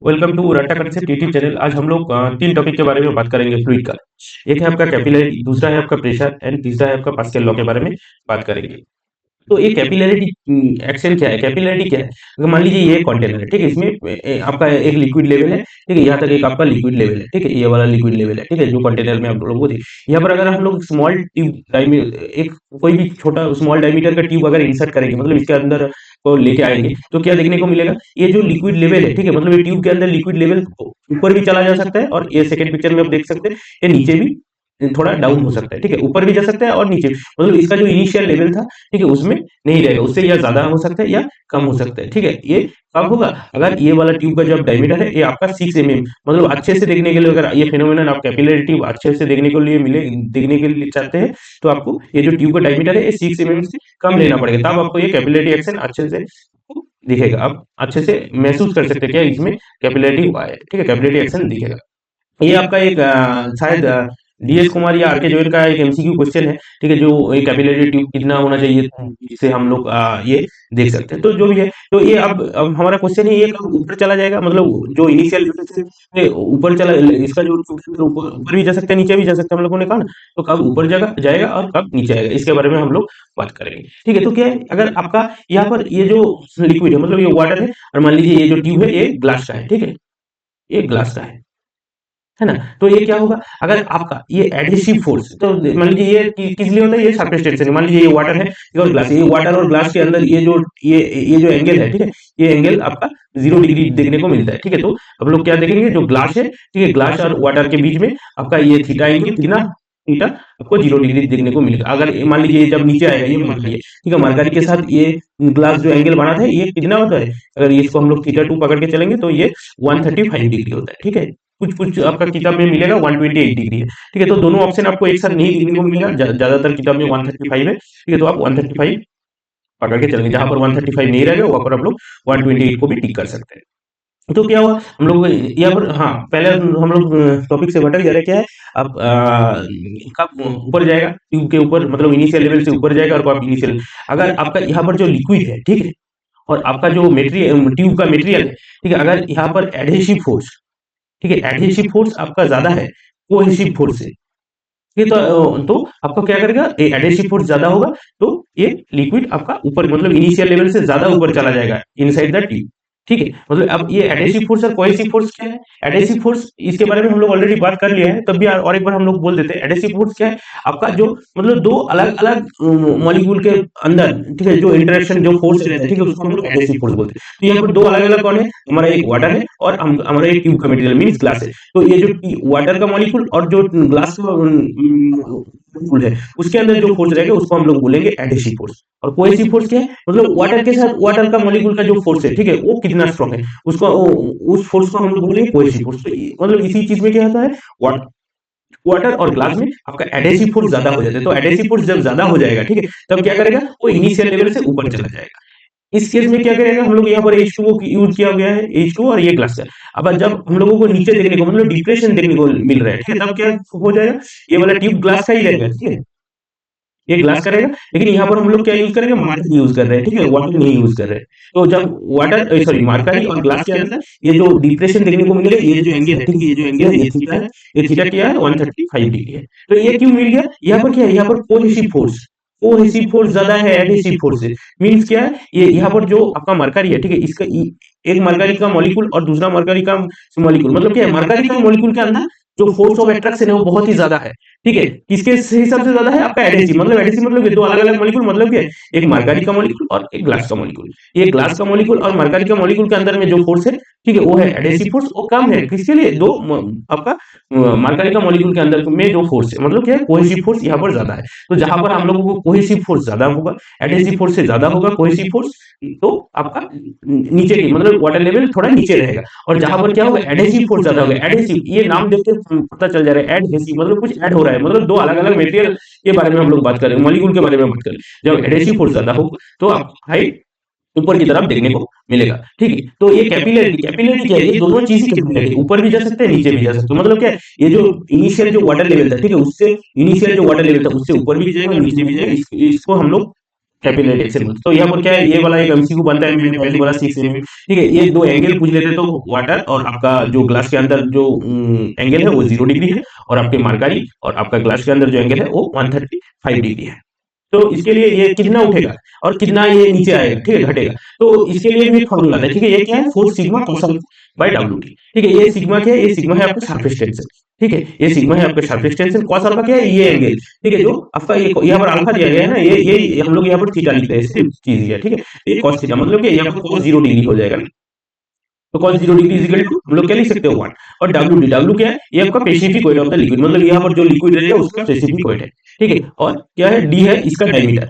Welcome to रट्टा concept YouTube channel. आज हम लोग तीन टॉपिक के बारे में बात करेंगे फ्लूइड का। एक है आपका कैपिलरी, दूसरा है आपका प्रेशर एंड तीसरा है आपका पास्कल लॉ के बारे में बात करेंगे। तो ये कैपिलैरिटी एक्शन क्या है? कैपिलैरिटी क्या है? अगर मान लीजिए ये कंटेनर है, ठीक है, इसमें आपका एक लिक्विड लेवल है, ठीक है, यहाँ तक एक आपका लिक्विड लेवल है, ठीक है, ये वाला लिक्विड लेवल है, ठीक है, जो कंटेनर में आप लोगों को यहाँ पर अगर हम लोग स्मॉल ट्यूब एक कोई भी छोटा स्मॉल डायमीटर का ट्यूब अगर इंसर्ट करेंगे, मतलब इसके अंदर को लेके आएंगे, तो क्या देखने को मिलेगा? ये जो लिक्विड लेवल है, ठीक है, मतलब ये ट्यूब के अंदर लिक्विड लेवल ऊपर भी चला जा सकता है, और ये सेकंड पिक्चर में आप देख सकते हैं ये नीचे भी थोड़ा डाउन हो सकता है, ठीक है, ऊपर भी जा सकता है और नीचे, मतलब इसका जो इनिशियल लेवल था, ठीक है, उसमें नहीं रहेगा, उससे या ज्यादा हो सकता है या कम हो सकता है, ठीक है। ये कब होगा? अगर ये वाला ट्यूब का जो डायमीटर है ये आपका 6 mm, मतलब अच्छे से देखने के लिए, अगर ये फिनोमेनन आप कैपिलरी ट्यूब अच्छे से देखने के लिए मिले, देखने के लिए चाहते हैं, तो आपको ये जो ट्यूब का डायमीटर है ये 6 mm से कम लेना पड़ेगा, तब आपको ये कैपिलरी एक्शन अच्छे से दिखेगा। आप अच्छे से महसूस कर सकते हैं क्या इसमें कैपिलरी हुआ है, ठीक है, कैपिलरी एक्शन दिखेगा। ये आपका एक शायद डीएस कुमार या आरके जैन का एक एमसीक्यू क्वेश्चन है, ठीक है, जो एक कैपिलरी ट्यूब कितना होना चाहिए जिसे हम लोग ये देख सकते हैं। तो जो भी है, तो ये अब हमारा क्वेश्चन है, ये कब ऊपर चला जाएगा, मतलब जो इनिशियल से ऊपर चला, इसका जो ऊपर ऊपर भी जा सकता है नीचे भी जा सकता है, हम लोगों ने कहा ना। तो कब ऊपर जाएगा जाएगा और कब नीचे आएगा, इसके बारे में हम लोग बात करेंगे, ठीक है। तो क्या है, अगर आपका यहाँ पर ये जो लिक्विड है, मतलब ये वाटर है, और मान लीजिए ये जो ट्यूब है ये ग्लास का है, ठीक है, ये ग्लास का है ना। तो ये क्या होगा, अगर आपका ये एडहेसिव फोर्स, तो मान लीजिए ये किस लिए होता है, ये सरफेस टेंशन, मान लीजिए ये वाटर है, ये और ग्लास है, ये वाटर और ग्लास के अंदर ये जो एंगल है, ठीक है, ये एंगल आपका 0 डिग्री देखने को मिलता है, ठीक है। तो हम लोग क्या देखेंगे, जो ग्लास है, ठीक है, ग्लास और वाटर के बीच में आपका ये थीटा एंगल कितना, थीटा आपको 0 डिग्री देखने को मिलेगा। अगर मान लीजिए जब नीचे आएगा ये मरकरी है, ठीक है, मरकरी के साथ ये ग्लास जो एंगल बना था ये कितना होता है, अगर इसको हम लोग थीटा 2 पकड़ के चलेंगे तो ये 135 डिग्री होता है, ठीक है। कुछ कुछ आपका किताब में मिलेगा 128 डिग्री है, ठीक है। तो दोनों ऑप्शन आपको एक साथ नहीं देखने को मिलेगा, ज्यादातर किताब में 135 है, ठीक है, तो आप 135 पकड़ के चलेंगे, जहां पर 135 नहीं रहेगा वहां पर आप लोग 128 को भी टिक कर सकते हैं। तो क्या हुआ, हम लोग यहाँ पर, हाँ, पहले हम लोग टॉपिक से भटक जा रहे, क्या है, अब कब ऊपर जाएगा ट्यूब के ऊपर, मतलब इनिशियल लेवल से ऊपर जाएगा, और कब इनिशियल, अगर आपका यहाँ पर जो लिक्विड है, ठीक है, और आपका जो मेटेरियल ट्यूब का मेटेरियल है, ठीक है, अगर यहाँ पर एडहेसिव फोर्स, ठीक है, एडहेसिव फोर्स आपका ज्यादा है कोहेसिव फोर्स से, ये तो आपको क्या करेगा, एडहेसिव फोर्स ज्यादा होगा, तो ये लिक्विड आपका ऊपर, मतलब इनिशियल लेवल से ज्यादा ऊपर चला जाएगा इनसाइड द ट्यूब, ठीक है। मतलब अब ये एडहेसिव फोर्स और कोहेसिव फोर्स क्या है? एडहेसिव फोर्स, इसके बारे में हम लोग ऑलरेडी बात कर लिया है, तब भी और एक बार हम लोग बोल देते हैं। एडहेसिव फोर्स क्या है? आपका जो, मतलब दो अलग अलग मॉलिक्यूल के अंदर, ठीक है, जो इंटरेक्शन जो फोर्स रहता है, ठीक है, उसको हम लोग एडहेसिव फोर्स बोलते हैं। तो यहाँ पर दो अलग अलग कौन है, हमारा एक वाटर है और हमारा एक ट्यूब का मटेरियल मीन्स ग्लास है। तो ये जो वाटर का मॉलिक्यूल और जो ग्लास का मॉलिक्यूल है, उसके अंदर जो फोर्स रहेगा उसको हम लोग बोलेंगे एडहेसिव फोर्स। और कोहेसिव फोर्स क्या है, मतलब वाटर के साथ वाटर का मॉलिक्यूल का जो फोर्स है, ठीक है, वो कितना स्ट्रॉन्ग है, उसको उस फोर्स को हम लोग बोलेंगे कोहेसिव फोर्स। तो मतलब इसी चीज में क्या होता है, वाटर और ग्लास में आपका एडहेसिव फोर्स ज्यादा हो जाता है। तो एडहेसिव फोर्स जब ज्यादा हो जाएगा, ठीक है, तब क्या करेगा, वो इनिशियल लेवल से ऊपर चला जाएगा। इस केस में क्या करेगा, हम लोग यहाँ पर H2O की यूज किया गया है, H2O और ये ग्लास है। अब जब हम लोगों को नीचे देखने को, मतलब डिप्रेशन देखने को मिल रहा है, ठीक है, तब क्या हो जाएगा, ये वाला ट्यूब ग्लास का ही रहेगा, ठीक है, ये ग्लास का रहेगा, लेकिन यहाँ पर हम लोग क्या यूज करेंगे, मार्कर यूज कर रहे हैं, ठीक है, वाटर नहीं यूज कर रहे हैं। तो जब वाटर, सॉरी, मार्कर और ग्लास के अंदर ये जो डिप्रेशन देखने को मिलेगा, ये जो एंगल है, ठीक है, ये जो एंगल है ये थीटा है, ये थीटा क्या है, 135 डिग्री है। तो ये क्यों मिल गया, यहाँ पर क्या है, यहाँ पर कोहेसिव फोर्स, कोहेसिव फोर्स ज्यादा है एडहेसिव फोर्स से। मींस क्या है, ये यहाँ पर जो आपका मरकरी है, ठीक है, इसका एक मरकरी का मॉलिक्यूल और दूसरा मरकरी का मॉलिक्यूल, मतलब क्या है, मरकरी का मॉलिक्यूल के अंदर जो फोर्स ऑफ अट्रैक्शन है वो बहुत ही ज्यादा है, ठीक है। किसके हिसाब से ज्यादा है, आपका एडहेसिव, मतलब एडहेसिव मतलब ये दो अलग अलग मॉलिक्यूल, मतलब क्या है, एक मरकरी का मॉलिक्यूल और एक ग्लास का मॉलिक्यूल। ये ग्लास का मॉलिक्यूल और मरकरी का मॉलिक्यूल के अंदर में जो फोर्स है, ठीक है, वो है एडहेसिव फोर्स, वो कम है किसके लिए, दो आपका मरकरी का मॉलिक्यूल के अंदर में जो फोर्स है, मतलब क्या है, कोहेसिव फोर्स यहाँ पर ज्यादा है। तो जहां पर हम लोगों को कोहेसिव फोर्स ज्यादा होगा, एडहेसिव फोर्स से ज्यादा होगा कोहेसिव फोर्स, तो आपका नीचे की, मतलब वाटर लेवल थोड़ा नीचे रहेगा। और जहां पर क्या होगा, एडहेसिव फोर्स ज्यादा होगा, एडहेसिव, ये नाम देख के पता चल जा रहा है, एडहेसिव मतलब कुछ ऐड हो रहा है, मतलब दो अलग अलग मटेरियल के बारे में हम लोग बात कर रहे हैं, मॉलिक्यूल के बारे में बात कर रहे हैं। जब एडहेसिव फोर्स ज्यादा हो तो आप हाइट ऊपर की तरफ देखने को मिलेगा, ठीक है। तो ये कैपिलरी, कैपिलरी क्या है, ये दोनों चीज ही कैपिलरी, ऊपर भी जा सकते हैं नीचे भी जा सकते हैं, मतलब क्या है, ये जो इनिशियल जो वाटर लेवल था, ठीक है, उससे इनिशियल जो वाटर लेवल था उससे ऊपर भी जाएगा नीचे भी जाएगा, इसको हम लोग कैपिलरी एक्शन बोलते हैं। तो यहाँ पर क्या है, ये वाला एक एमसीक्यू बनता है, मैंने पहले बोला 6 mm, ठीक है। ये दो एंगल पूछ लेते तो वाटर और आपका जो ग्लास के अंदर जो एंगल है वो 0 डिग्री है, और आपके मरकरी और आपका ग्लास के अंदर जो एंगल है वो 135 डिग्री है। तो इसके लिए ये कितना उठेगा और कितना ये नीचे आएगा, ठीक है, घटेगा। तो इसके लिए भी एक फॉर्मूला है, ठीक है। ये क्या है, 4 सिग्मा cos बाय WT, ठीक है। ये सिग्मा क्या है, ये सिग्मा है आपका सरफेस टेंशन, ठीक है। ये सिग्मा है आपका सरफेस टेंशन, cos अल्फा क्या है, ये एंगल, ठीक है। जो आपका ये यहाँ पर अल्फा दिया गया है ना, ये हम लोग यहाँ पर थीटा लिखते हैं, सेम चीज है, ठीक है। ये cos थीटा मतलब कि यहाँ पर cos 0 डिग्री हो जाएगा। तो cos 0 डिग्री इजिकल टू हम लोग क्या लिख सकते हैं, 1। और डब्ल्यू क्या है, ये आपका specific weight of the liquid, मतलब यहाँ पर जो लिक्विड रहेगा उसका स्पेसिफिक वेट है, ठीक है। और क्या है, डी है इसका डायमीटर,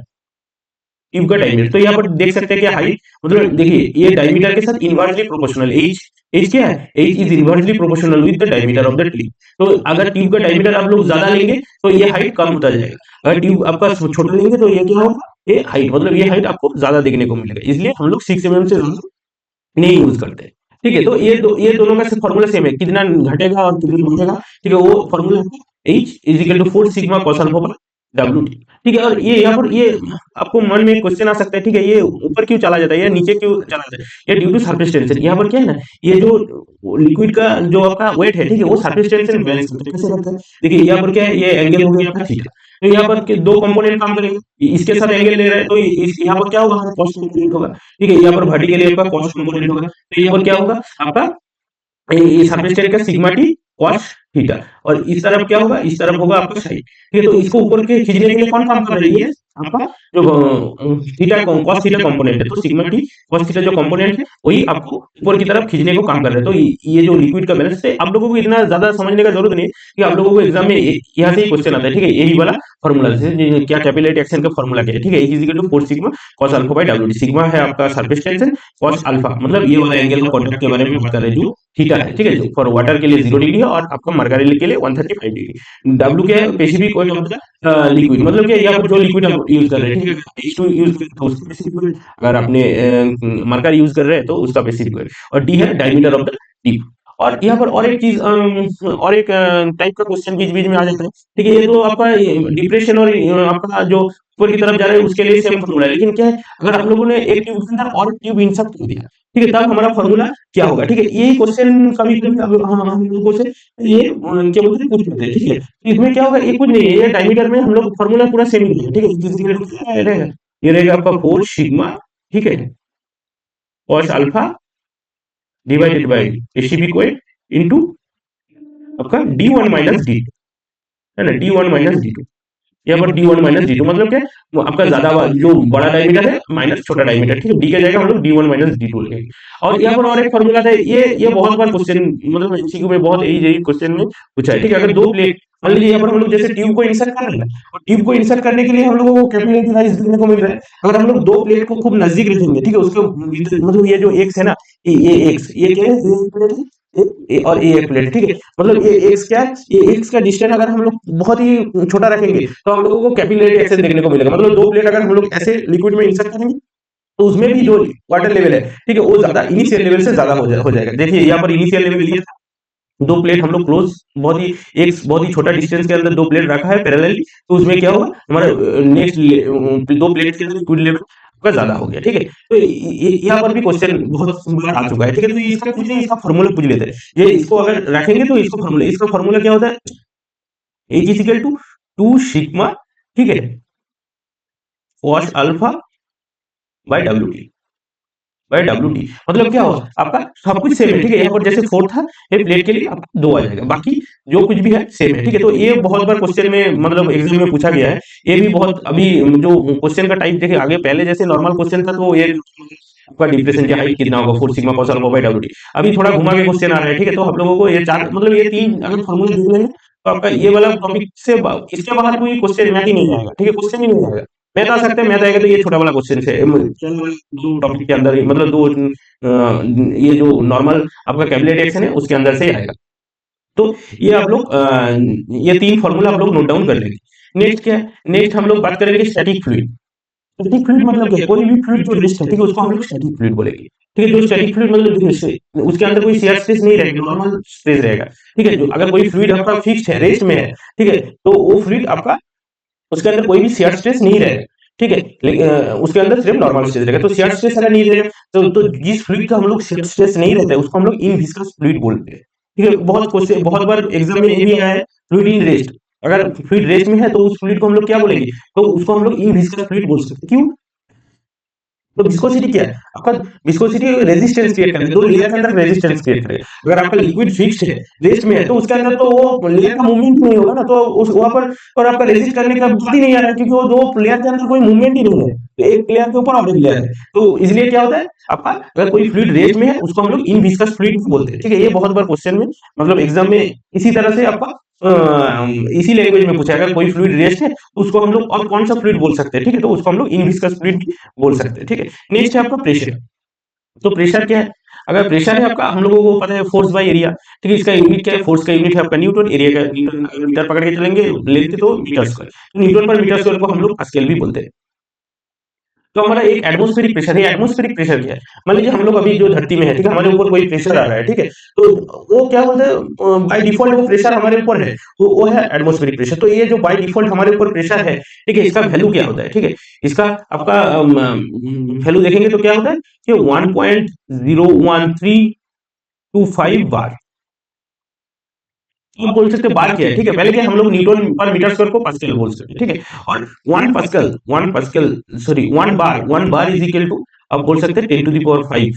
ट्यूब का डायमीटर। तो यहाँ पर देख सकते हैं क्या हाइट, मतलब देखिए ये डायमीटर के साथ इनवर्सली प्रोपोर्शनल, एच एच क्या है, H is inversely proportional with the diameter of the tube. तो अगर ट्यूब का डायमीटर आप लोग ज्यादा लेंगे तो ये हाइट कम होता जाएगा, अगर ट्यूब आपका छोटा लेंगे तो ये क्या होगा, ये हाइट मतलब ये हाइट आपको ज्यादा देखने को मिलेगा। इसलिए हम लोग 6 mm से ज्यादा नहीं यूज करते हैं, ठीक है। तो ये दोनों का फॉर्मूला सेम है, कितना घटेगा और कितना बढ़ेगा, ठीक है। वो formula H is equal to 4 sigma cos alpha by WT, ठीक है। और ये यहाँ पर ये आपको मन में क्वेश्चन आ सकता है, ठीक है, ये ऊपर क्यों चला जाता है, ये नीचे क्यों चला जाता है, ये ड्यू टू सरफेस टेंशन। यहाँ पर क्या है ना, ये जो लिक्विड का जो आपका वेट है, ठीक है, वो सरफेस टेंशन बैलेंस करता है। कैसे करता है, देखिए यहाँ पर क्या है, ये एंगल हो गया आपका थीटा, तो यहाँ पर दो कंपोनेंट काम करेंगे, इसके साथ एंगल ले रहे हैं तो यहाँ पर क्या होगा, कॉस कंपोनेंट होगा, ठीक है। यहाँ पर वर्टिकली आपका कॉस कंपोनेंट होगा, तो यहाँ पर क्या होगा आपका ये सरफेस टेंशन का सिग्मा टी कॉस थीटा, और इस तरफ क्या होगा, इस तरफ होगा आपका साइन, ठीक है। तो इसको ऊपर के खींचने के लिए कौन काम कर रही है, आपका जो थीटा कॉस थीटा कंपोनेंट है, तो सिग्मा टी कॉस थीटा जो कंपोनेंट है वही आपको ऊपर की तरफ खींचने को काम कर रहा है। तो ये जो लिक्विड का बैलेंस है, आप लोगों को इतना ज्यादा समझने का जरूरत नहीं है, कि आप लोगों को एग्जाम में यहाँ से ही क्वेश्चन आता है, ठीक है। यही वाला फॉर्मूला से क्या कैपिलरी एक्शन का फॉर्मूला क्या है, ठीक है। Is equal to 4 sigma cos alpha by WT। Sigma है आपका सरफेस टेंशन, कॉस अल्फा मतलब ये वाला एंगल का कॉन्टेक्ट के बारे में बात कर रहे हैं, जो थीटा है, ठीक है। फॉर वाटर के लिए 0 डिग्री है और आपका मरकरी के लिए 135 डिग्री। W क्या है, specific weight of the liquid, मतलब क्या यहाँ पर जो लिक्विड हम यूज कर रहे हैं, ठीक है, H2 यूज कर रहे हैं तो उसका स्पेसिफिक वेट, अगर आपने मरकरी यूज कर रहे हैं तो उसका स्पेसिफिक वेट, और डी है डायमीटर ऑफ द टिप। और यहाँ पर और एक चीज और एक टाइप का क्वेश्चन बीच बीच में आ जाता है, ठीक है। ये तो आपका डिप्रेशन और आपका जो ऊपर की तरफ जा रहा है उसके लिए सेम फॉर्मूला है, लेकिन क्या है, अगर हम लोगों ने एक ट्यूब के अंदर और ट्यूब इंसर्ट कर दिया, ठीक है, तब हमारा फॉर्मूला क्या होगा, ठीक है। यही क्वेश्चन कभी कभी हम लोगों से ये क्या बोलते हैं, पूछ लेते हैं, ठीक है। तो इसमें क्या होगा, ये कुछ नहीं है, ये डायमीटर में हम लोग फॉर्मूला पूरा सेम ही है, ठीक है। ये रहेगा, ये रहेगा आपका 4 सिग्मा, ठीक है, cos alpha divided by specific weight into आपका D1 माइनस D2, है ना, D1 माइनस D2। यहाँ पर D1 माइनस D2 मतलब क्या है, वो आपका ज्यादा जो बड़ा डायमीटर है माइनस छोटा डायमीटर, ठीक है। डी के जगह हम लोग D1 माइनस D2 लेंगे। और यहाँ पर और एक फॉर्मूला था, ये बहुत बार क्वेश्चन मतलब एमसीक्यू में बहुत यही क्वेश्चन में पूछा है, ठीक है। अगर दो प्लेट मान लीजिए, यहाँ पर हम लोग जैसे ट्यूब को इंसर्ट कर रहे हैं, और ट्यूब को इंसर्ट करने के लिए हम लोगों को कैपिलरी राइज देखने को मिल रहा है। अगर हम लोग दो प्लेट को खूब नजदीक रखेंगे, ठीक है, उसके मतलब ये जो एक्स है ना, ये एक्स, ये क्या है, ये प्लेट है, और ये एक प्लेट, ठीक है। मतलब ये एक्स क्या है, ये एक्स का डिस्टेंस अगर हम लोग बहुत ही छोटा रखेंगे तो हम लोगों को कैपिलरी एक्शन देखने को मिलेगा। मतलब दो प्लेट अगर हम लोग ऐसे लिक्विड में इंसर्ट करेंगे तो उसमें भी जो वाटर लेवल है, ठीक है, वो ज्यादा इनिशियल लेवल से ज्यादा हो जाएगा। देखिए यहाँ पर इनिशियल लेवल लिया था, दो प्लेट हम लोग क्लोज, बहुत ही एक बहुत ही छोटा डिस्टेंस के अंदर दो प्लेट रखा है पैरेलली, तो उसमें क्या होगा, हमारा नेक्स्ट दो प्लेट के अंदर लिक्विड लेवल का ज्यादा हो गया, ठीक है। तो यहाँ पर भी क्वेश्चन बहुत बार आ चुका है, ठीक है। तो इसका कुछ नहीं, इसका फॉर्मूला पूछ लेते हैं, ये इसको अगर रखेंगे तो इसका फॉर्मूला क्या होता है, H is equal to 2 sigma, ठीक है, कॉस अल्फा बाय WT। मतलब क्या होगा, आपका सब कुछ सेम है, ठीक है। यहाँ पर जैसे 4 था, ये प्लेट के लिए आपका 2 आ जाएगा, बाकी जो कुछ भी है सेम है, ठीक है। तो ये बहुत बार क्वेश्चन में मतलब एग्जाम में पूछा गया है, ये भी बहुत अभी जो क्वेश्चन का टाइप देखिए, आगे पहले जैसे नॉर्मल क्वेश्चन था तो ये आपका डिप्रेशन की हाइट कितना होगा, 4 sigma cos alpha by WT। अभी थोड़ा घुमा के क्वेश्चन आ रहा है, ठीक है। तो हम लोगों को ये चार मतलब ये तीन अगर फॉर्मूले देख लेंगे तो आपका ये वाला टॉपिक से इसके बाहर कोई क्वेश्चन मैथ ही नहीं आएगा, ठीक है, क्वेश्चन ही नहीं आएगा। मैथ आ सकता है, मैथ आएगा तो ये छोटा वाला क्वेश्चन से दो टॉपिक के अंदर ही, मतलब दो ये जो नॉर्मल आपका कैपिलरी एक्शन है उसके अंदर से ही आएगा। तो ये आप लोग ये तीन फॉर्मूला आप लोग नोट डाउन कर लेंगे। नेक्स्ट क्या है, नेक्स्ट हम लोग बात करेंगे स्टैटिक फ्लूइड। स्टैटिक फ्लूइड मतलब क्या, कोई भी फ्लूइड जो रेस्ट है, ठीक है, उसको हम लोग स्टैटिक फ्लूइड बोलेंगे, ठीक है। जो स्टैटिक फ्लूइड मतलब उसके अंदर कोई शियर स्ट्रेस नहीं रहेगा, नॉर्मल स्ट्रेस रहेगा, ठीक है। जो अगर कोई फ्लूइड आपका फिक्स्ड है, रेस्ट में है, ठीक है, तो वो फ्लूइड आपका उसके अंदर कोई भी शियर स्ट्रेस नहीं रहेगा, ठीक है, उसके अंदर सिर्फ नॉर्मल स्ट्रेस रहेगा, तो शियर स्ट्रेस अगर नहीं रहेगा तो जिस फ्लूइड का हम लोग शियर स्ट्रेस नहीं रहता है उसको हम लोग इनविस्कस फ्लूइड बोलते हैं। ठीक है, बहुत क्वेश्चन, बहुत बार एग्जाम में ये भी आया है, फ्लूइड इन रेस्ट। अगर फ्लूइड रेस्ट में है तो उस फ्लूइड को हम लोग क्या बोलेंगे, तो उसको हम लोग इनविस्कस फ्लूइड बोल सकते हैं। क्यों? तो विस्कोसिटी क्या है आपका? विस्कोसिटी रेजिस्टेंस क्रिएट करेगा, दो लेयर के अंदर रेजिस्टेंस क्रिएट करेगा। अगर आपका लिक्विड फिक्स्ड है, रेस्ट में है, तो उसके अंदर तो वो लेयर का मूवमेंट नहीं होगा ना, तो उस वहां पर और आपका रेजिस्ट करने का बात ही नहीं आ रहा है, क्योंकि वो दो लेयर के अंदर कोई मूवमेंट ही नहीं है, तो एक लेयर के ऊपर और एक लेयर है। तो इसलिए क्या होता है आपका, अगर कोई फ्लूइड रेस्ट में है उसको हम लोग इन विस्कस फ्लूइड बोलते हैं। ठीक है, ये बहुत बार क्वेश्चन में, मतलब एग्जाम में इसी तरह से आपका इसी लैंग्वेज में पूछा है। अगर कोई फ्लूइड रेस्ट है तो उसको हम लोग और कौन सा फ्लूइड बोल सकते हैं, ठीक है, तो उसको हम लोग इन विस्कस फ्लूइड बोल सकते हैं। ठीक है, नेक्स्ट है आपका प्रेशर। तो प्रेशर क्या है? अगर प्रेशर है आपका, हम लोगों को पता है फोर्स बाय एरिया। ठीक है, इसका यूनिट क्या है? फोर्स का यूनिट है आपका न्यूटन, एरिया का न्यूटन, अगर मीटर पकड़ के चलेंगे लेंथ तो मीटर स्क्वायर, तो न्यूटन पर मीटर स्क्वायर को हम लोग पास्कल भी बोलते हैं। तो हमारा एक एटमॉस्फेरिक प्रेशर है। एटमॉस्फेरिक प्रेशर क्या है? मान लीजिए हम लोग अभी जो धरती में है, ठीक है, हमारे ऊपर कोई प्रेशर आ रहा है, ठीक है, तो वो क्या बोलते हैं, बाय डिफॉल्ट वो प्रेशर हमारे ऊपर है, तो वो है एटमॉस्फेरिक प्रेशर। तो ये जो बाय डिफॉल्ट हमारे ऊपर प्रेशर है, ठीक है, इसका वैल्यू क्या होता है? ठीक है, इसका आपका वैल्यू देखेंगे तो क्या होता है कि 1.01325 बार। आप बोल सकते हैं बार क्या है, ठीक है, पहले क्या हम लोग न्यूटन पर मीटर स्क्वायर को पास्कल बोल सकते हैं। ठीक है, और one pascal sorry one bar is equal to, आप बोल सकते हैं 10⁵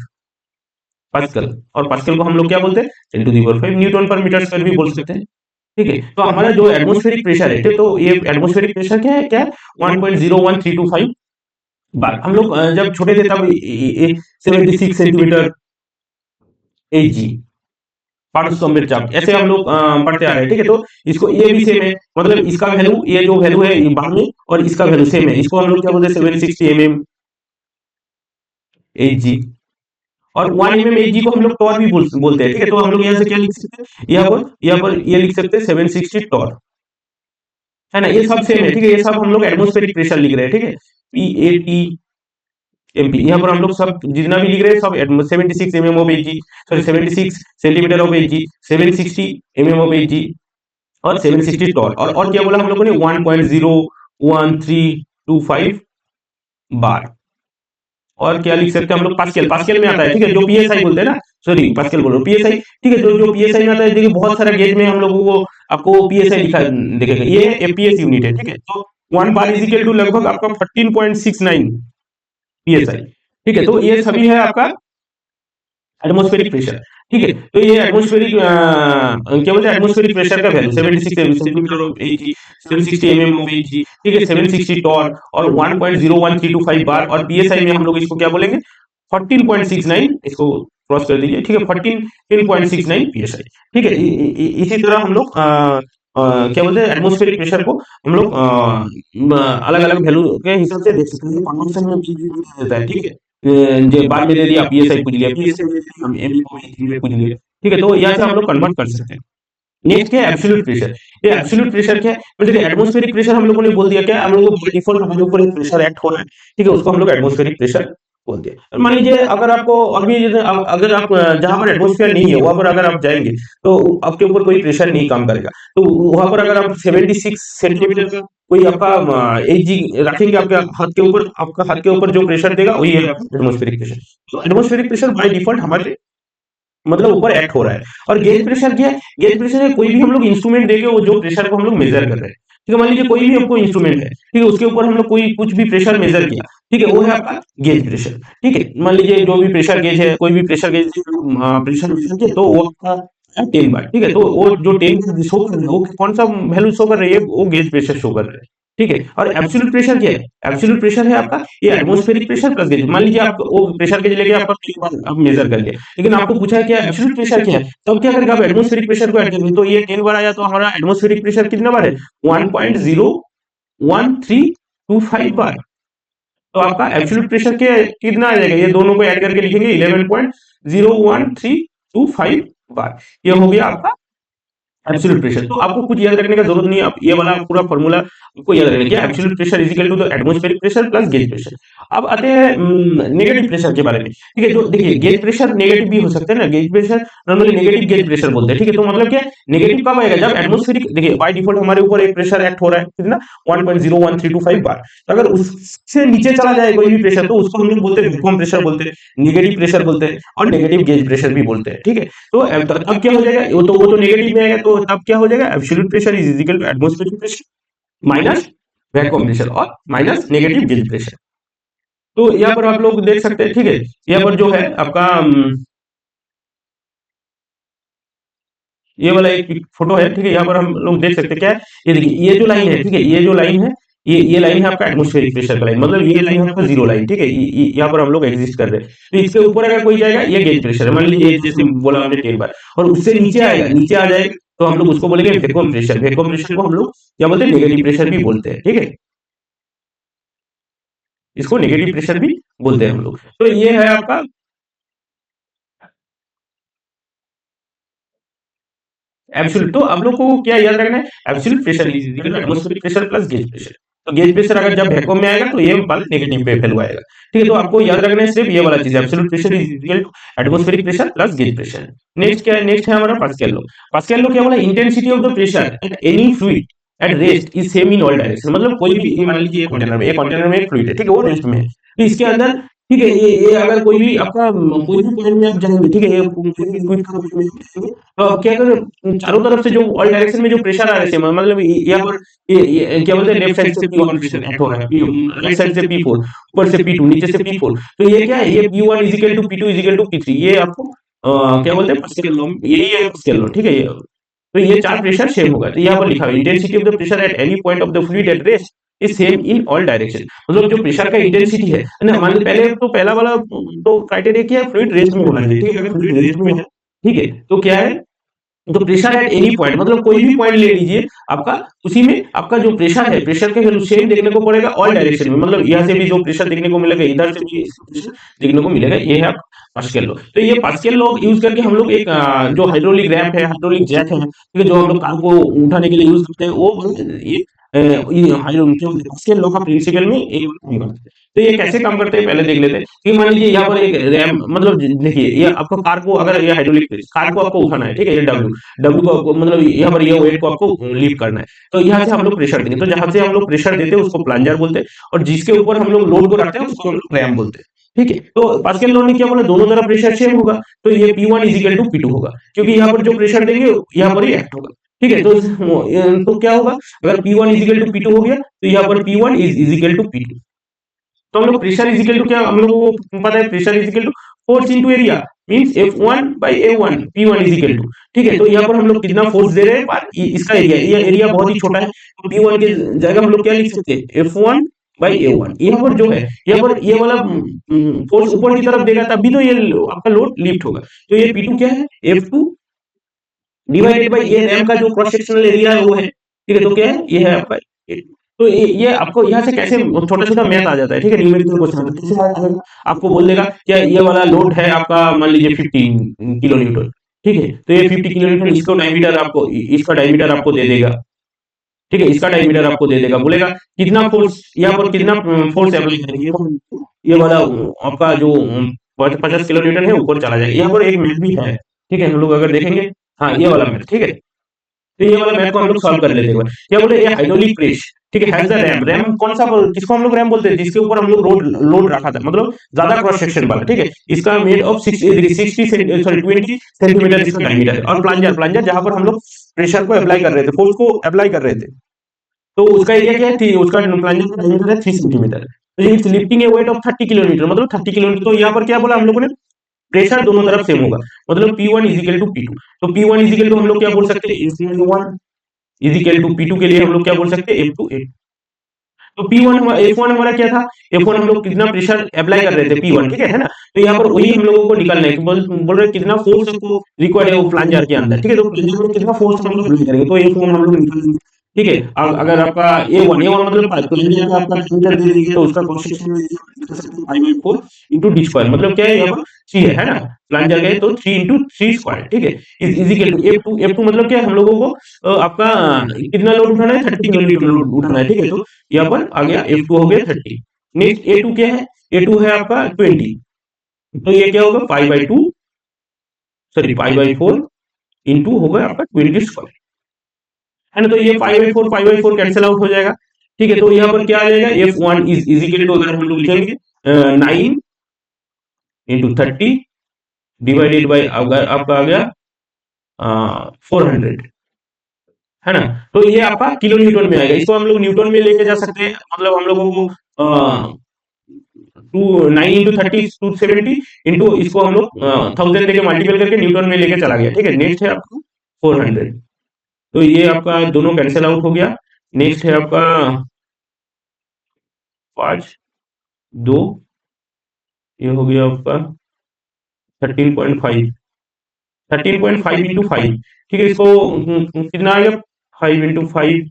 पास्कल, और पास्कल को हम लोग क्या बोलते हैं? 10⁵ न्यूटन पर मीटर स्क्वायर भी बोल सकते हैं। ठीक है, तो हमारा जो एटमॉस्फेरिक प्रेशर है, तो ये एटमॉस्फेरिक प्रेशर क्या है? क्या है? 1.01325 बार। हम लोग जब छोटे थे तब 76 सेंटीमीटर एच जी, पारस्परिक चाप, ऐसे हम लोग पढ़ते आ रहे हैं। ठीक है, तो इसको ये भी सेम है, मतलब इसका वैल्यू, ये जो वैल्यू है ये बार में, और इसका वैल्यू सेम है, इसको हम लोग क्या बोलते हैं? 760 mm एच जी, और 1 mm एच जी को हम लोग टॉर भी बोलते हैं। ठीक है, तो हम लोग यहाँ से क्या लिख सकते हैं? यहाँ पर ये लिख सकते हैं 760 टॉर, है ना, ये सब सेम है। ठीक है, ये सब हम लोग एटमॉस्फेरिक प्रेशर लिख रहे हैं। ठीक है, PAT MP, यहाँ पर हम लोग सब जितना भी लिख रहे हैं सब 76 mm of H G, sorry 76 centimetre of H G, 760 mm of H G, और 760 टॉल, और क्या बोला हम लोगों ने? 1.01325 बार। और क्या लिख सकते हैं हम लोग? पास्कल, पास्कल में आता है। ठीक है, जो पीएसआई बोलते हैं ना, सॉरी पास्कल बोल रहा हूँ, पीएसआई। ठीक है, जो पीएसआई में आता है, देखिए बहुत सारा गेज में हम लोगों को आपको पीएसआई लिखा देखेगा, ये एपीएस यूनिट है। ठीक है, तो 1 बार इज इक्वल टू लगभग आपका 14.69 पीएसआई। ठीक है, तो ये सभी है आपका एटमॉस्फेरिक प्रेशर। ठीक है, तो ये एटमॉस्फेरिक क्या बोलते हैं? एटमॉस्फेरिक प्रेशर का value 76 centimetre of H, 760 mm of H, ठीक है, 760 टॉर, और 1.01325 बार, और पीएसआई में हम लोग इसको क्या बोलेंगे? 14.69, इसको क्रॉस कर दीजिए। ठीक है, 14.69 पीएसआई। ठीक है, इसी तरह हम लोग क्या बोलते हैं? एटमॉस्फेरिक प्रेशर को हम लोग अलग अलग वैल्यू के हिसाब से देख सकते हैं, कन्वेंशन में भी देता है। ठीक है, जो बाद में दे दिया पीएसआई पूछ लिया, पीएसआई हम एम पूछ लिया। ठीक है, तो यहाँ से हम लोग कन्वर्ट कर सकते हैं। नेक्स्ट क्या है? Absolute pressure. ये एब्सोल्यूट प्रेशर क्या है? मतलब एटमॉस्फेरिक प्रेशर हम लोगों ने बोल दिया, क्या हम लोग को डिफॉल्ट हमारे ऊपर एक प्रेशर एक्ट हो रहा है, ठीक है, उसको हम लोग एटमॉस्फेरिक प्रेशर बोल दिया। मान लीजिए अगर आपको अभी अगर आप जहां पर एटमॉस्फेयर नहीं है वहां पर अगर आप जाएंगे तो आपके ऊपर कोई प्रेशर नहीं काम करेगा। तो वहां पर अगर आप 76 सेंटीमीटर का कोई आपका एच जी रखेंगे आपके हाथ के ऊपर, आपका हाथ के ऊपर जो प्रेशर देगा वही है एटमॉस्फेरिक प्रेशर। तो एटमॉस्फेरिक प्रेशर बाय डिफॉल्ट हमारे मतलब ऊपर एक्ट हो रहा है। और गेज प्रेशर क्या है? गेज प्रेशर है कोई भी हम लोग इंस्ट्रूमेंट देके वो जो प्रेशर को हम लोग मेजर कर रहे हैं। ठीक है, मान लीजिए कोई भी आपको इंस्ट्रूमेंट है, ठीक है, उसके ऊपर हम लोग कोई कुछ भी प्रेशर मेजर किया, ठीक है, वो है आपका गेज प्रेशर। ठीक है, मान लीजिए जो भी प्रेशर गेज है, कोई भी प्रेशर गेज प्रेशर मेजर किया तो वो आपका 10 बार। ठीक है, तो वो जो 10 शो कर रहा है वो कौन सा वैल्यू शो कर रही है? वो गेज प्रेशर शो कर रहा है। ठीक है, और एब्सोल्यूट प्रेशर क्या है? एब्सोल्यूट प्रेशर है आपका ये एटमॉस्फेरिक प्रेशर प्लस गेज। मान लीजिए आप वो प्रेशर गेज लेके आपका आप मेजर कर लिया, लेकिन आपको पूछा है क्या एब्सोल्यूट प्रेशर क्या है, तब क्या करेगा? आप एटमॉस्फेरिक प्रेशर को ऐड करेंगे, तो ये 10 बार आया तो हमारा एटमॉस्फेरिक प्रेशर कितना बार है? 1.01325 बार। तो आपका एब्सोल्यूट प्रेशर के कितना आ जाएगा? ये दोनों को ऐड करके लिखेंगे 11.01325 बार। ये हो गया आपका एब्सोल्यूट प्रेशर। तो आपको कुछ याद रखने का जरूरत नहीं है, आप ये वाला पूरा फॉर्मूला आपको याद रखना है। Absolute pressure is equal to the atmospheric pressure plus gauge pressure. अब आते हैं नेगेटिव प्रेशर के बारे में। ठीक है, जो देखिए गेज प्रेशर नेगेटिव भी हो सकते हैं ना, gauge pressure normally negative gauge pressure बोलते हैं। ठीक है, तो मतलब क्या नेगेटिव कब आएगा, जब एटमॉस्फेरिक, देखिए बाय डिफॉल्ट हमारे ऊपर एक प्रेशर एक्ट हो रहा है कितना 1.01325 बार, तो अगर उससे नीचे चला जाए कोई भी प्रेशर तो उसको हम लोग बोलते हैं वैक्यूम प्रेशर बोलते हैं, नेगेटिव प्रेशर बोलते हैं और नेगेटिव गेज प्रेशर भी बोलते हैं। ठीक है, तो अब क्या हो जाएगा, वो तो नेगेटिव में आएगा, तो तब क्या हो जाएगा, absolute pressure is equal to atmospheric pressure minus vacuum pressure और माइनस नेगेटिव गेज प्रेशर। तो यहाँ पर आप लोग देख सकते हैं। ठीक है, यहाँ पर जो है आपका ये वाला एक फोटो है। ठीक है, यहाँ पर हम लोग देख सकते हैं क्या है, ये देखिए ये जो लाइन है, ठीक है, ये जो लाइन है, ये लाइन है आपका एटमॉस्फेरिक प्रेशर का लाइन, मतलब ये लाइन है आपका जीरो लाइन। ठीक है, यहाँ पर हम लोग एग्जिस्ट कर रहे हैं। तो इसके ऊपर अगर कोई जाएगा ये गेज प्रेशर है, मान लीजिए जैसे बोला हमने 10 बार, और उससे नीचे आएगा, नीचे आ जाएगा तो हम लोग उसको बोलेंगे वैक्यूम प्रेशर। वैक्यूम प्रेशर को हम लोग क्या बोलते हैं, नेगेटिव प्रेशर भी बोलते हैं। ठीक है, इसको नेगेटिव प्रेशर भी बोलते हैं हम लोग। तो ये है आपका एब्सोल्यूट। तो आप लोग को क्या याद रखना है, absolute pressure is equal to atmospheric pressure plus gauge pressure. तो गेज प्रेशर अगर जब वैक्यूम में आएगा तो ये वाला नेगेटिव पे वैल्यू आएगा। ठीक है, तो आपको याद रखना है सिर्फ ये वाला चीज, absolute pressure is equal to atmospheric pressure plus gauge pressure. Next क्या है, नेक्स्ट है हमारा पास्कल लॉ। पास्कल लॉ क्या बोला, intensity of the pressure at any fluid at rest is same in all direction. मतलब कोई भी मान लीजिए कंटेनर में एक फ्लूइड है, ठीक है, वो रेस्ट में है, तो इसके अंदर, ठीक है, ये अगर कोई भी आपका कोई भी पॉइंट में आप जाएंगे, ठीक है, ये कोई तो अब क्या करें, चारों तरफ से जो ऑल डायरेक्शन में जो प्रेशर आ रहे थे, मतलब यहाँ पर ये क्या बोलते हैं, लेफ्ट साइड से P1 प्रेशर एक्ट हो रहा है, राइट साइड से P4, ऊपर से P2, नीचे से P4। तो ये क्या है, ये P1 is equal to P2 is equal to P3। ये आपको क्या बोलते हैं, पास्कल लॉ, यही है पास्कल लॉ। ठीक है, ये तो ये चार प्रेशर सेम होगा। तो यहाँ पर लिखा है intensity of the pressure at any point of the fluid at rest is same in all direction. मतलब जो प्रेशर का इंटेंसिटी है ना, मान लीजिए पहले तो पहला वाला तो क्राइटेरिया क्या है, फ्लूइड रेस्ट में होना चाहिए। ठीक है, अगर फ्लूइड रेस्ट में है, ठीक है, तो क्या है, तो प्रेशर एट एनी पॉइंट, मतलब कोई भी पॉइंट ले लीजिए आपका, उसी में आपका जो प्रेशर है, प्रेशर के वैल्यू सेम देखने को पड़ेगा ऑल डायरेक्शन में। मतलब यहाँ से भी जो प्रेशर देखने को मिलेगा, इधर से भी प्रेशर देखने को मिलेगा। ये है पास्कल लॉ। तो ये पास्कल लॉ यूज करके हम लोग एक जो हाइड्रोलिक रैंप है, हाइड्रोलिक जैक है, ठीक है, जो हम लोग कार को उठाने के लिए यूज करते हैं, वो ये पास्कल लॉ का प्रिंसिपल में ये काम करते हैं। तो ये कैसे काम करते हैं पहले देख लेते हैं। कि मान लीजिए यहाँ पर एक रैम, मतलब देखिए ये आपको कार को, अगर ये हाइड्रोलिक कार को आपको उठाना है, ठीक है, ये डब्ल्यू डब्ल्यू को आपको, मतलब यहाँ पर ये वेट को आपको लीव करना है, तो यहाँ से हम लोग प्रेशर देंगे। तो जहां से हम लोग प्रेशर देते हैं उसको प्लंजर बोलते हैं, और जिसके ऊपर हम लोग लोड को रखते हैं उसको हम लोग रैम बोलते हैं। ठीक है, तो पास्कल लॉ ने क्या बोला, दोनों तरफ प्रेशर सेम होगा, तो ये P1 is equal to P2 होगा, क्योंकि यहाँ पर जो प्रेशर देंगे यहाँ पर ही एक्ट होगा। ठीक है, तो क्या होगा, अगर P1 is equal to P2 हो गया तो यहाँ पर P1 is equal to P2। तो हम लोग प्रेशर इज इक्वल टू क्या, हम लोग को पता है pressure is equal to force into area, means F1 by A1, P1 is equal to. ठीक है, तो यहाँ पर हम लोग कितना फोर्स दे रहे हैं पर इसका एरिया, ये एरिया बहुत ही छोटा है, तो P1 के जगह हम लोग क्या लिख सकते हैं, F1 by A1। यहाँ पर जो है, यहाँ पर ये वाला फोर्स ऊपर की तरफ देगा तब भी तो ये आपका लोड लिफ्ट होगा। तो ये P2 क्या है, F2 डिवाइडेड बाय ये रैम का जो क्रॉस सेक्शनल एरिया है वो है। ठीक है, तो क्या है, ये है आपका। तो ये आपको यहाँ से कैसे छोटा छोटा मैथ आ जाता है। ठीक है, न्यूमेरिकल क्वेश्चन कैसे आ जाएगा, आपको बोल देगा क्या ये वाला लोड है आपका, मान लीजिए 50 किलो न्यूटन। ठीक है, तो ये 50 किलो न्यूटन, इसको डायमीटर आपको, इसका डायमीटर आपको दे देगा। ठीक है, इसका डायमीटर आपको दे देगा, बोलेगा कितना फोर्स, यहाँ पर कितना फोर्स अप्लाई करेंगे, ये वाला आपका जो 50 किलो न्यूटन है ऊपर चला जाएगा। यहाँ पर एक मैथ भी है, ठीक है, हम लोग अगर देखेंगे, हाँ ये वाला मैथ। ठीक है, तो ये वाला मैथ को हम लोग सॉल्व कर लेते हैं। क्या बोले, ये हाइड्रोलिक प्रेस, ठीक है, हैज द रैम। रैम कौन सा, किसको हम लोग रैम बोलते हैं, जिसके ऊपर हम लोग लोड रखा था, मतलब ज्यादा क्रॉस सेक्शन वाला। ठीक है, इसका मेड ऑफ 20 सेंटीमीटर इसका डायमीटर है। और प्लंजर, जहां पर हम लोग प्रेशर को अप्लाई कर रहे थे, फोर्स को अप्लाई कर रहे थे, तो उसका एरिया क्या है, उसका प्लंजर का डायमीटर है 3 सेंटीमीटर। तो it's lifting A weight of 30 kilometre, मतलब 30 किलोमीटर। तो यहाँ पर क्या बोला हम लोगों ने, प्रेशर दोनों तरफ सेम होगा, मतलब P1 is equal to P2। तो P1 इज इक्वल टू हम लोग क्या बोल सकते हैं, F1 is equal to P2 के लिए हम लोग क्या बोल सकते हैं, F2 F। तो P1 F1 हमारा क्या था, F1 हम लोग कितना प्रेशर अप्लाई कर रहे थे P1, ठीक है ना। तो यहाँ पर वही हम लोगों को निकालना है, बोल रहे कितना फोर्स हमको रिक्वायर्ड है वो प्लंजर के अंदर। ठीक है, तो कितना फोर्स हम लोग अप्लाई करेंगे, तो F1 हम लोग निकालेंगे, ठीक है। अगर आपका A1 मतलब प्लंजर का आपका मीटर दे दीजिए तो उसका कोएफिशिएंट लिख सकते हैं 5/4 इनटू d स्क्वायर, मतलब क्या है यहाँ पर 3 है ना? प्लंजर का है तो 3 इनटू 3 स्क्वायर, ठीक है? इज इक्वल टू F2 मतलब क्या है हम लोगों को आपका कितना लोड उठाना है? 30 किलो न्यूटन लोड उठाना है, ठीक है? तो यहाँ पर आ गया F2 हो गया 30। नेक्स्ट A2 क्या है? A2 है आपका 20, तो ये क्या होगा 5/2 सॉरी 5/4 इनटू होगा आपका 20 स्क्वायर, है ना? तो ये 5/4 कैंसिल आउट हो जाएगा, ठीक है? तो यहाँ पर क्या आ जाएगा? F1 इज इक्वल टू अगर हम लोग लिखेंगे 9 इंटू 30 डिवाइडेड बाई आपका आ गया 400, है ना? तो ये आपका किलो न्यूटन में आएगा। इसको हम लोग न्यूटन में लेके जा सकते हैं, मतलब हम लोगों को टू 9 इंटू 30 270 इंटू इसको हम लोग 1000 लेके मल्टीपल करके न्यूटन में लेके चला गया, ठीक है? नेक्स्ट है आपका 400, तो ये आपका दोनों कैंसिल आउट हो गया। नेक्स्ट है आपका 5 2, ये हो गया आपका 13.5 13.5 इंटू 5, ठीक है? इसको कितना आ गया 5 इंटू 5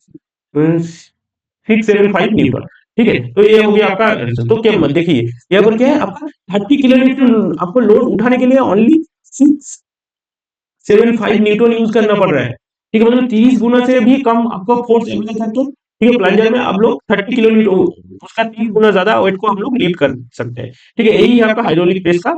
675 न्यूटन, ठीक है? तो ये हो गया आपका result। तो क्या देखिए यहाँ पर क्या है आपका 30 किलो न्यूटन आपको लोड उठाने के लिए ओनली 675 न्यूटन यूज करना पड़ रहा है, ठीक है? मतलब 30 गुना से भी कम आपको फोर्स अप्लाई करके, ठीक है, प्लंजर में आप लोग 30 किलो न्यूटन उसका 30 गुना ज्यादा वेट को हम लोग लिफ्ट कर सकते हैं, ठीक है? यही है आपका हाइड्रोलिक प्रेस का।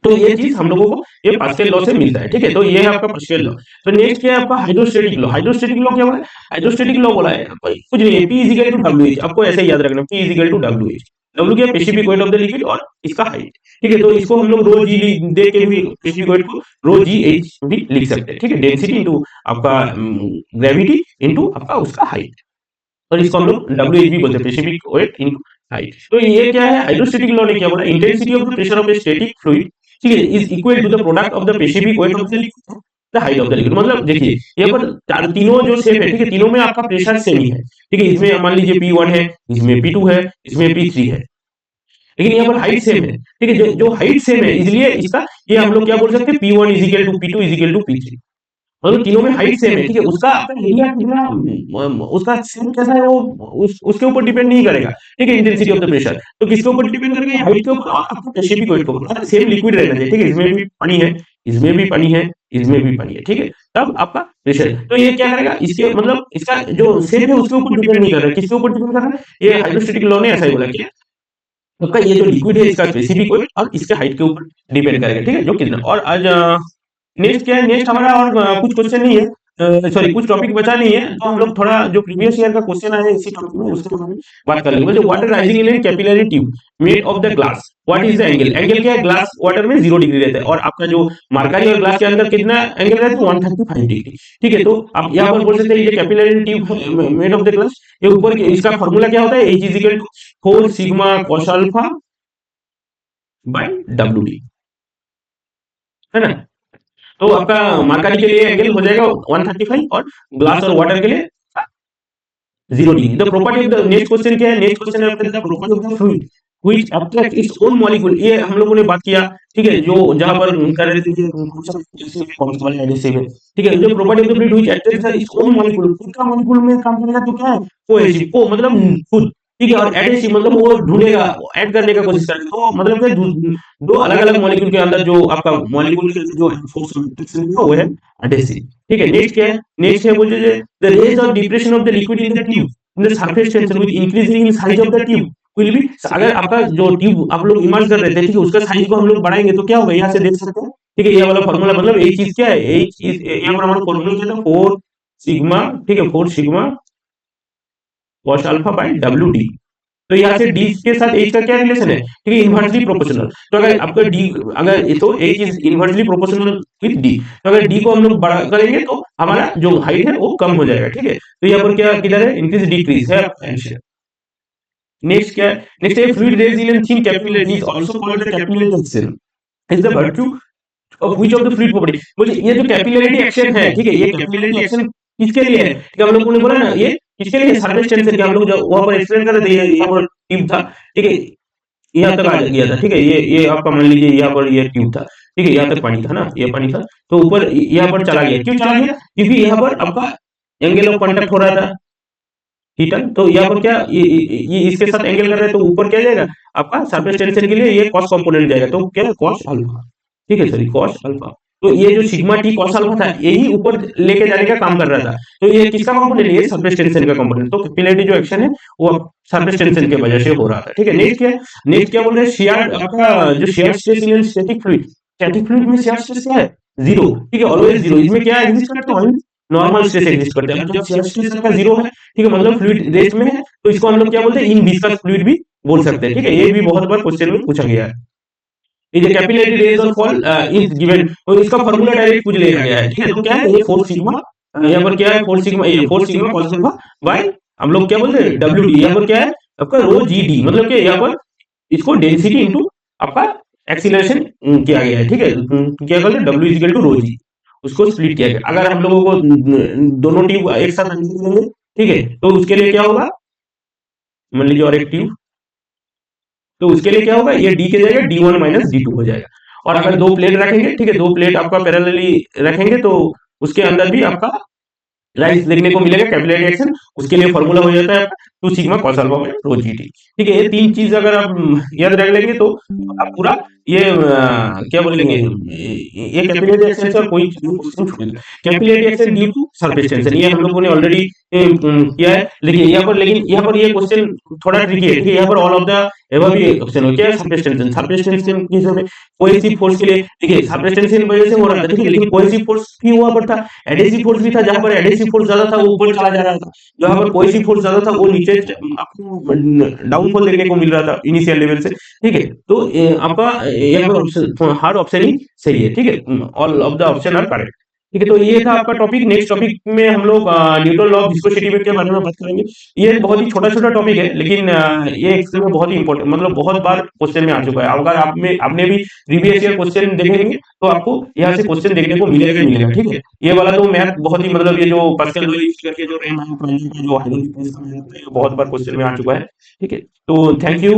तो ये चीज हम लोगों को ये पास्कल लॉ से मिलता है, ठीक है? तो ये है आपका पास्कल लॉ। तो नेक्स्ट क्या है आपका हाइड्रोस्टैटिक लॉ। हाइड्रोस्टैटिक लॉ क्या बोला है? हाइड्रोस्टैटिक लॉ बोला है कुछ नहीं है, P is equal to WH, आपको ऐसे ही याद रखना, P is equal to WH। W क्या है? Specific weight of the liquid और इसका हाइट, ठीक है? तो इसको हम लोग रो जी दे के भी स्पेसिफिक वेट को रो जी एच भी लिख सकते हैं, ठीक है? डेंसिटी इंटू आपका ग्रेविटी इंटू आपका उसका हाइट, और इसको हम लोग WH भी बोलते हैं, स्पेसिफिक वेट इंटू हाइट। तो ये क्या है हाइड्रोस्टैटिक लॉ ने क्या बोला? Intensity of the pressure of a static fluid, ठीक है, is equal to the product of the specific weight of the liquid the height of the liquid. मतलब देखिए यहाँ पर तीनों जो शेप है, ठीक है, तीनों में आपका प्रेशर सेम ही है, ठीक है? इसमें मान लीजिए P1 है, इसमें P2 है, इसमें P3 है, लेकिन यहाँ पर हाइट सेम है, ठीक है? जो हाइट सेम है इसलिए इसका ये हम लोग क्या बोल सकते हैं? P1 is equal to P2 is equal to P3, मतलब तीनों में हाइट सेम है, ठीक है? उसका एरिया कितना उसका सेम कैसा है वो उसके ऊपर डिपेंड नहीं करेगा, ठीक है? इंटेंसिटी ऑफ द प्रेशर तो किसके ऊपर डिपेंड करेगा? हाइट के ऊपर और आपका स्पेसिफिक वेट के ऊपर। सेम लिक्विड रहना चाहिए, ठीक है? इसमें भी पानी है, इसमें भी पानी है, इसमें भी पानी है, ठीक है? तब आपका प्रेशर, तो ये क्या करेगा? इसके मतलब इसका जो सेम है उसके ऊपर डिपेंड नहीं कर रहा है, किसके ऊपर डिपेंड कर रहा है? ये हाइड्रोस्टैटिक लॉ ने ऐसा ही बोला कि आपका ये जो लिक्विड है इसका स्पेसिफिक वेट और इसके हाइट के ऊपर डिपेंड करेगा, ठीक है? जो कितना। और आज नेक्स्ट क्या है? नेक्स्ट हमारा और कुछ क्वेश्चन नहीं है, सॉरी कुछ टॉपिक बचा नहीं है, तो हम लोग थोड़ा जो प्रीवियस ईयर का क्वेश्चन आया है इसी टॉपिक में उसके बारे में बात कर लेंगे। जो water rising in capillary tube made of the glass, what is the angle? Angle क्या है? ग्लास वाटर में 0 डिग्री रहता है और आपका जो मरकरी और ग्लास के अंदर कितना एंगल रहता है? 135 डिग्री, ठीक है? तो आप यहाँ पर बोल सकते हैं ये capillary tube made of the glass, ये ऊपर इसका फॉर्मूला क्या होता है? H is equal to 4 sigma cos alpha by WD, है ना? तो आपका मरकरी के लिए एंगल हो जाएगा 135 और ग्लास और वाटर के लिए 0 degree. The property of the next question क्या है? नेक्स्ट क्वेश्चन है आपका the property of the fluid which attract its own molecule. ये हम लोगों ने बात किया, ठीक है? जो जहां पर कर रहे थे कि जैसे कौन सा वाला एडिसिव है, ठीक है? जो property of the fluid which attract its own molecule, खुद का मॉलिक्यूल में काम करेगा तो क्या है? कोएसिव, को मतलब खुद, ठीक है? और एडिसिव मतलब वो ढूंढेगा, ऐड करने का कोशिश करेगा, तो मतलब क्या दो अलग अलग मॉलिक्यूल के अंदर जो आपका मॉलिक्यूल के जो फोर्स ऑफ अट्रैक्शन है वो है एडिसिव, ठीक है? नेक्स्ट क्या है? नेक्स्ट है बोलिए the rise of depression of the liquid in the tube in the surface tension with increasing in size of the tube will be, अगर आपका जो ट्यूब आप लोग इमर्ज कर रहे थे, ठीक है, उसका साइज को हम लोग बढ़ाएंगे तो क्या होगा? यहाँ से देख सकते हैं, ठीक है? ये वाला फॉर्मूला मतलब एक चीज क्या है? एक चीज यहाँ पर हमारा फॉर्मूला क्या था? 4 सिग्मा, ठीक है, 4 sigma cos alpha by WD। तो यहाँ से डी के साथ एच का क्या रिलेशन है? ठीक है, इनवर्सली प्रोपोर्शनल। तो अगर आपका डी, अगर तो H is inversely proportional with D, तो अगर डी को हम लोग बड़ा करेंगे तो हमारा जो हाइट है वो कम हो जाएगा, ठीक है? तो यहाँ पर क्या किधर है? इंक्रीज डिक्रीज है आंसर। नेक्स्ट क्या है? नेक्स्ट है fluid rise in thin capillary is also called the capillary action is the virtue of which of the fluid property. बोलिए ये जो कैपिलरी एक्शन है, ठीक है, ये कैपिलरी एक्शन किसके लिए है? ठीक है, हम लोगों ने बोला ना ये किसके लिए? सरफेस टेंशन के। हम लोग जब वहां पर एक्सप्लेन कर रहे थे, ये यहाँ पर ट्यूब था, ठीक है, यहाँ तक आ गया था, ठीक है? ये आपका मान लीजिए यहाँ पर ये ट्यूब था, ठीक है, यहाँ तक पानी था ना, ये पानी था, तो ऊपर यहाँ पर चला गया। क्यों चला गया? क्योंकि यहाँ पर आपका एंगल ऑफ कांटेक्ट हो रहा था, हीटर, तो यहाँ पर क्या ये इसके साथ एंगल कर रहे हैं, तो ऊपर क्या जाएगा आपका सरफेस टेंशन के लिए ये कॉस कंपोनेंट जाएगा, तो क्या है कॉस अल्फा, ठीक है सॉरी कॉस अल्फा। तो ये जो सिग्मा टी कॉस अल्फा था यही ऊपर लेके जाने का काम कर रहा था, तो ये किसका कंपोनेंट है, ये सरफेस टेंशन का कंपोनेंट, तो कैपिलरी जो एक्शन है वो सरफेस टेंशन की वजह से हो रहा था, ठीक है। नेक्स्ट क्या बोल रहे हैं, शियर आपका जो shear stress in static fluid में शियर स्ट्रेस क्या है, जीरो, ठीक है, ऑलवेज जीरो। इसमें क्या एग्जिस्ट करता है, नॉर्मल स्ट्रेस एग्जिस्ट करते हैं, जब शियर स्ट्रेस आपका जीरो है, ठीक है, मतलब फ्लूइड रेस्ट में है, तो इसको हम लोग क्या बोलते हैं, इन विस्कस फ्लूइड भी बोल सकते हैं, ठीक है। ये भी बहुत बार क्वेश्चन में पूछा गया है। ये कैपिलरी रेज और फॉल इज गिवन, और इसका फार्मूला डायरेक्ट पूछ लिया गया है, ठीक है। तो क्या है ये 4 सिग्मा, यहाँ पर क्या है 4 सिग्मा, ये 4 सिग्मा cos अल्फा बाय हम लोग क्या बोलते हैं डब्ल्यू डी, यहाँ पर क्या है आपका रो जी डी, मतलब क्या यहाँ पर इसको डेंसिटी इंटू आपका एक्सीलरेशन किया गया है, ठीक है। क्या कहते हैं डब्ल्यू इजिकल टू रो जी, उसको स्प्लिट किया गया। अगर हम लोगों को दोनों ट्यूब एक साथ देंगे, ठीक है, तो उसके लिए क्या होगा, मान लीजिए और एक ट्यूब, तो उसके लिए क्या होगा, ये डी के जाएगा D1 माइनस D2 हो जाएगा। और अगर दो प्लेट रखेंगे, ठीक है, दो प्लेट आपका पैरेलली रखेंगे, तो उसके अंदर भी आपका राइस देखने को मिलेगा कैपिलरी एक्शन, उसके लिए फॉर्मूला हो जाता है 2 sigma cos alpha by rho g t, ठीक है। ये तीन चीज अगर आप याद रख लेंगे तो आप पूरा ये क्या बोलेंगे, ये कैपिलरी एक्शन से कोई क्वेश्चन छूटेगा। Capillary action due to surface tension, ये हम लोगों ने ऑलरेडी किया है, लेकिन यहाँ पर ये क्वेश्चन थोड़ा ट्रिकी है, ठीक है। यहाँ पर ऑल ऑफ द एबव भी ऑप्शन हो, क्या है सरफेस टेंशन, सरफेस टेंशन के हिसाब से कोहेसिव फोर्स के लिए, ठीक है, सरफेस टेंशन की वजह से हो रहा था, ठीक है, लेकिन कोहेसिव फोर्स भी हुआ पर था, एडहेसिव फोर्स भी था, जहां पर एडहेसिव फोर्स ज्यादा था वो ऊपर चला जा रहा था, जहां पर कोहेसिव फोर्स ज्यादा था वो नीचे आपको डाउनफॉल देखने को मिल रहा था इनिशियल लेवल से, ठीक है। तो आपका यहाँ पर ऑप्शन हर ऑप्शन ही सही है, ठीक है, all of the option are correct, ठीक है। तो ये था आपका टॉपिक। नेक्स्ट टॉपिक में हम लोग न्यूटन लॉ ऑफ विस्कोसिटी के बारे में बात करेंगे। ये बहुत ही छोटा छोटा टॉपिक है, लेकिन ये एक्चुअली में बहुत ही इंपॉर्टेंट, मतलब बहुत बार क्वेश्चन में आ चुका है। अगर आपने भी प्रीवियस ईयर क्वेश्चन देखेंगे तो आपको यहाँ से क्वेश्चन देखने को मिलेगा ही मिलेगा, ठीक है। ये वाला तो मैथ बहुत ही, मतलब ये जो पास्कल लॉ यूज करके जो जो बहुत बार क्वेश्चन में आ चुका है, ठीक है। तो थैंक यू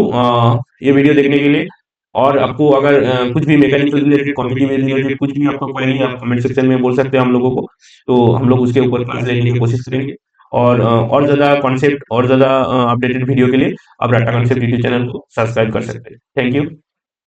ये वीडियो देखने के लिए। और आपको अगर कुछ भी मैकेनिकल रिलेटेड, कॉम्पिटिटिव रिलेटेड कुछ भी आपका क्वेरी है, आप कमेंट सेक्शन में बोल सकते हैं हम लोगों को, तो हम लोग उसके ऊपर क्लास लेने की कोशिश करेंगे। और ज़्यादा कॉन्सेप्ट और ज़्यादा अपडेटेड वीडियो के लिए आप डाटा कॉन्सेप्ट यूट्यूब चैनल को सब्सक्राइब कर सकते हैं। Thank you.